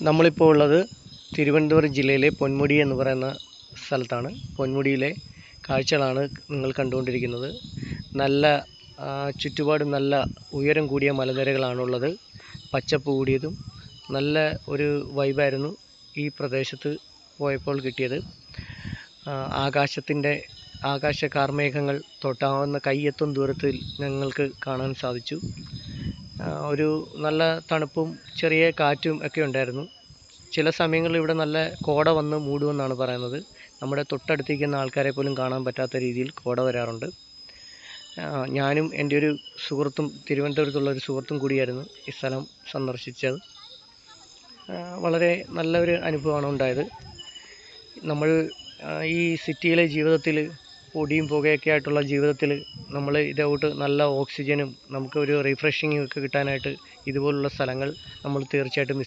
നമ്മളിപ്പോൾ ഉള്ളത് തിരുവനന്തപുരം ജില്ലയിലെ പൊന്മുടി എന്ന് പറയുന്ന സ്ഥലത്താണ്. പൊന്മുടിയിലെ കാഴ്ചകളാണ് നിങ്ങൾ കണ്ടുകൊണ്ടിരിക്കുന്നത്. നല്ല ചുറ്റുപാടും നല്ല ഉയരം കൂടിയ മലനിരകളാണുള്ളത്. പച്ചപ്പ് കൂടിയതും നല്ല ഒരു വൈബായിരുന്നു ഈ പ്രദേശത്ത് പോയപ്പോൾ കിട്ടിയത്. ആകാശ കാർമേഘങ്ങൾ തൊട്ടാവുന്ന കൈയെത്തും ദൂരത്തിൽ ഞങ്ങൾക്ക് കാണാൻ സാധിച്ചു. ഒരു നല്ല തണുപ്പും ചെറിയ കാറ്റും ഒക്കെ ഉണ്ടായിരുന്നു. ചില സമയങ്ങളിൽ ഇവിടെ നല്ല കോട വന്ന് മൂടുമെന്നാണ് പറയുന്നത്. നമ്മുടെ തൊട്ടടുത്തിരിക്കുന്ന ആൾക്കാരെ പോലും കാണാൻ പറ്റാത്ത രീതിയിൽ കോട വരാറുണ്ട്. ഞാനും എൻ്റെ ഒരു സുഹൃത്തും, തിരുവനന്തപുരത്തുള്ള ഒരു സുഹൃത്തും കൂടിയായിരുന്നു ഈ സ്ഥലം സന്ദർശിച്ചത്. വളരെ നല്ലൊരു അനുഭവമാണ് ഉണ്ടായത്. നമ്മൾ ഈ സിറ്റിയിലെ ജീവിതത്തിൽ പൊടിയും പുകയൊക്കെ ആയിട്ടുള്ള ജീവിതത്തിൽ നമ്മൾ ഇതോട്ട് നല്ല ഓക്സിജനും നമുക്ക് ഒരു റിഫ്രഷിങ്ങും ഒക്കെ കിട്ടാനായിട്ട് ഇതുപോലുള്ള സ്ഥലങ്ങൾ നമ്മൾ തീർച്ചയായിട്ടും